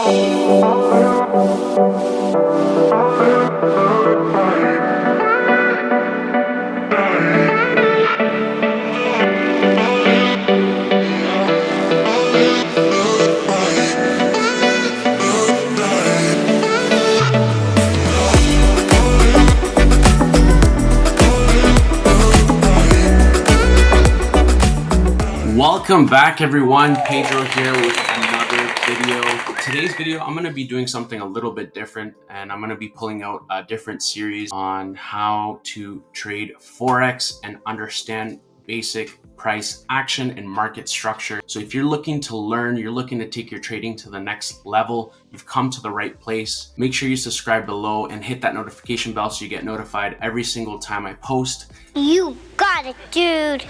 Welcome back, everyone. Pedro here with another video. Today's video, I'm going to be doing something a little bit different, and I'm going to be pulling out a different series on how to trade Forex and understand basic price action and market structure. So if you're looking to learn, you're looking to take your trading to the next level, you've come to the right place. Make sure you subscribe below and hit that notification bell so you get notified every single time I post. You got it, dude.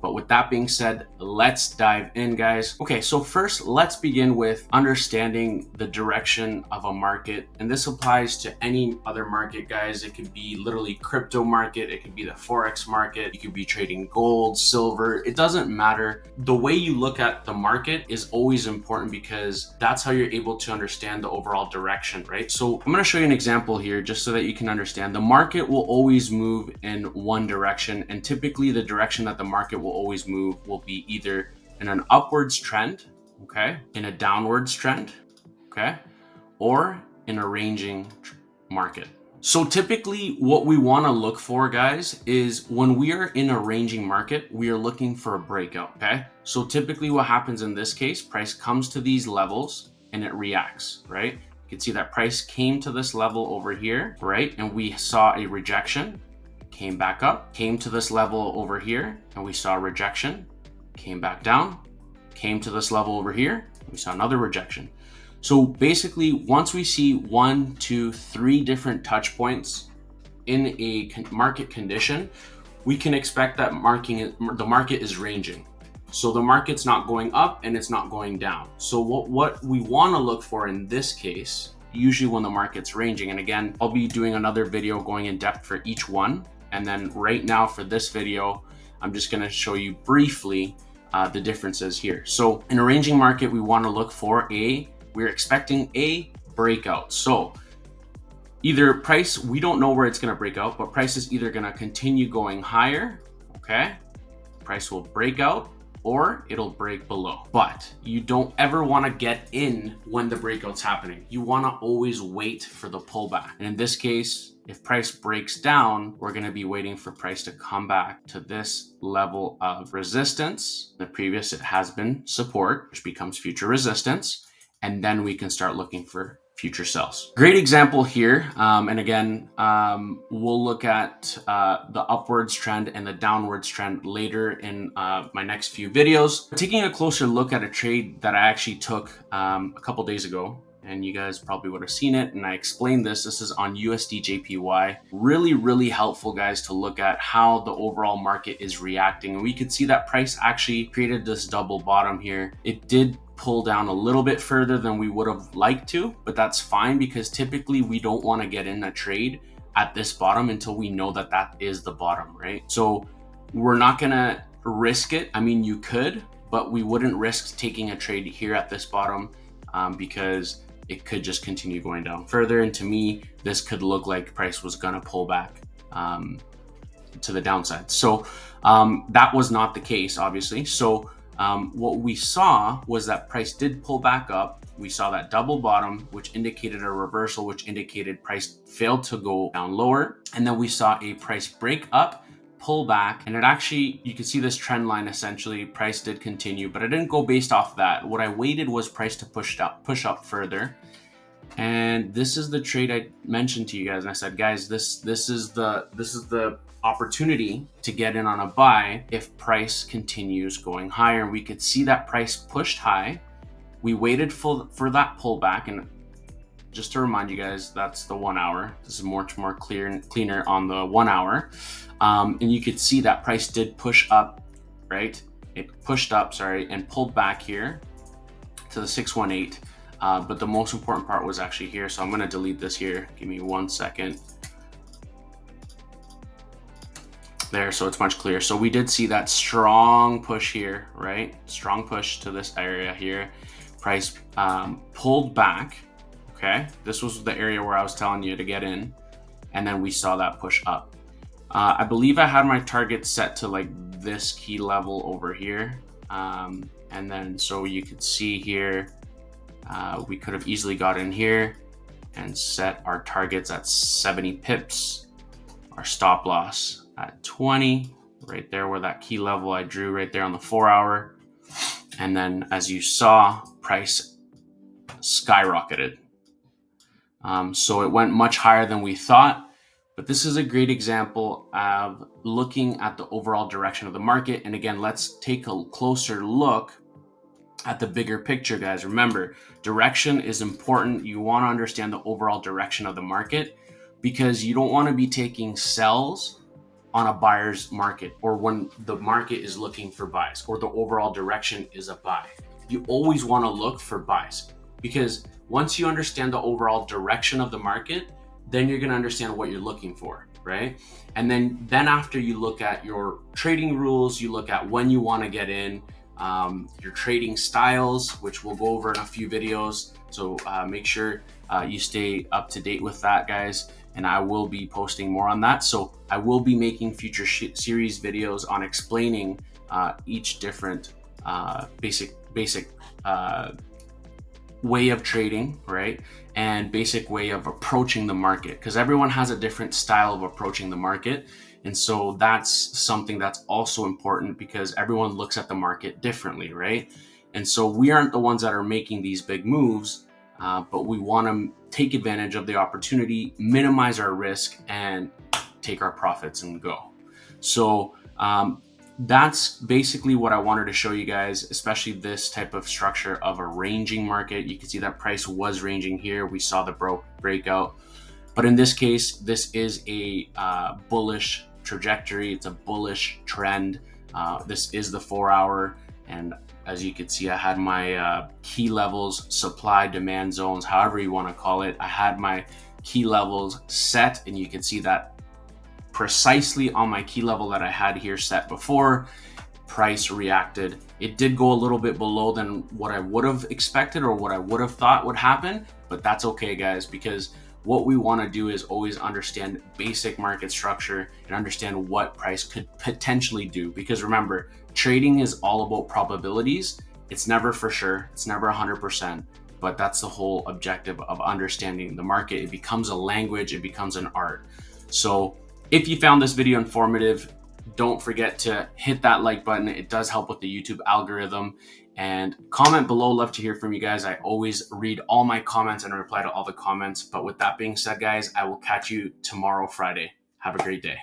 But with that being said, let's dive in, guys. Okay, so first, let's begin with understanding the direction of a market. And this applies to any other market, guys. It could be literally crypto market. It could be the Forex market. You could be trading gold, silver. It doesn't matter. The way you look at the market is always important because that's how you're able to understand the overall direction, right? So I'm going to show you an example here just so that you can understand. The market will always move in one direction, and typically the direction that the market will always move will be either in an upwards trend, okay, in a downwards trend, okay, or in a ranging market. So typically what we want to look for, guys, is when we are in a ranging market, we are looking for a breakout, okay? So typically what happens in this case, price comes to these levels and it reacts, right? You can see that price came to this level over here, right? And we saw a rejection, came back up, came to this level over here, and we saw a rejection, came back down, came to this level over here, and we saw another rejection. So basically, once we see 1, 2, 3 different touch points in a market condition, we can expect that the market is ranging. So the market's not going up and it's not going down. So what we want to look for in this case, usually when the market's ranging, and again, I'll be doing another video going in depth for each one. And then right now for this video, I'm just going to show you briefly the differences here. So in a ranging market, we want to look for we're expecting a breakout. So either price, we don't know where it's going to break out, but price is either going to continue going higher, okay? Price will break out, or it'll break below. But you don't ever want to get in when the breakout's happening. You want to always wait for the pullback. And in this case, if price breaks down, we're going to be waiting for price to come back to this level of resistance. The previous, it has been support, which becomes future resistance. And then we can start looking for future sells. Great example here. And again, we'll look at the upwards trend and the downwards trend later in my next few videos. Taking a closer look at a trade that I actually took a couple days ago, and you guys probably would have seen it, and I explained this. This is on USD JPY. Really, really helpful, guys, to look at how the overall market is reacting. And we could see that price actually created this double bottom here. It did pull down a little bit further than we would have liked to, but that's fine because typically we don't want to get in a trade at this bottom until we know that that is the bottom, right? So we're not gonna risk it. I mean, you could, but we wouldn't risk taking a trade here at this bottom because it could just continue going down further. And to me, this could look like price was gonna pull back to the downside. So that was not the case, obviously. So what we saw was that price did pull back up. We saw that double bottom, which indicated a reversal, which indicated price failed to go down lower. And then we saw a price break up, pull back, and it actually, you can see this trend line. Essentially price did continue, but I didn't go based off that. What I waited was price to push up further. And this is the trade I mentioned to you guys, and I said, guys, this is the opportunity to get in on a buy if price continues going higher. And we could see that price pushed high. We waited for that pullback, and just to remind you guys, that's the 1 hour. This is much more cleaner on the 1 hour. And you could see that price did push up, right? It pushed up, and pulled back here to the 618. But the most important part was actually here. So I'm going to delete this here. Give me 1 second. There, so it's much clearer. So we did see that strong push here, right? Strong push to this area here. price pulled back. Okay, this was the area where I was telling you to get in, and then we saw that push up. I believe I had my target set to like this key level over here, and then so you could see here, we could have easily got in here and set our targets at 70 pips, our stop loss at 20, right there where that key level I drew right there on the 4-hour. And then as you saw, price skyrocketed. So it went much higher than we thought, but this is a great example of looking at the overall direction of the market. And again, let's take a closer look at the bigger picture, guys. Remember, direction is important. You want to understand the overall direction of the market, because you don't want to be taking sells on a buyer's market, or when the market is looking for buys, or the overall direction is a buy. You always want to look for buys, because once you understand the overall direction of the market, then you're going to understand what you're looking for, right? And then after you look at your trading rules, you look at when you want to get in, your trading styles, which we'll go over in a few videos. So make sure you stay up to date with that, guys. And I will be posting more on that. So I will be making future series videos on explaining each different basic way of trading, right? And basic way of approaching the market, because everyone has a different style of approaching the market. And so that's something that's also important, because everyone looks at the market differently, right? And so we aren't the ones that are making these big moves, but we want to take advantage of the opportunity, minimize our risk, and take our profits and go. So that's basically what I wanted to show you guys, especially this type of structure of a ranging market. You can see that price was ranging here. We saw the breakout. But in this case, this is a bullish trajectory. It's a bullish trend. This is the 4-hour. And as you can see, I had my key levels, supply, demand zones, however you want to call it. I had my key levels set, and you can see that precisely on my key level that I had here set before. Price reacted. It did go a little bit below than what I would have expected or what I would have thought would happen, but that's okay, guys, because what we want to do is always understand basic market structure and understand what price could potentially do. Because remember, trading is all about probabilities. It's never for sure. It's never 100%, but that's the whole objective of understanding the market. It becomes a language. It becomes an art. So if you found this video informative, don't forget to hit that like button. It does help with the YouTube algorithm. And comment below. Love to hear from you guys. I always read all my comments and reply to all the comments. But with that being said, guys, I will catch you tomorrow, Friday. Have a great day.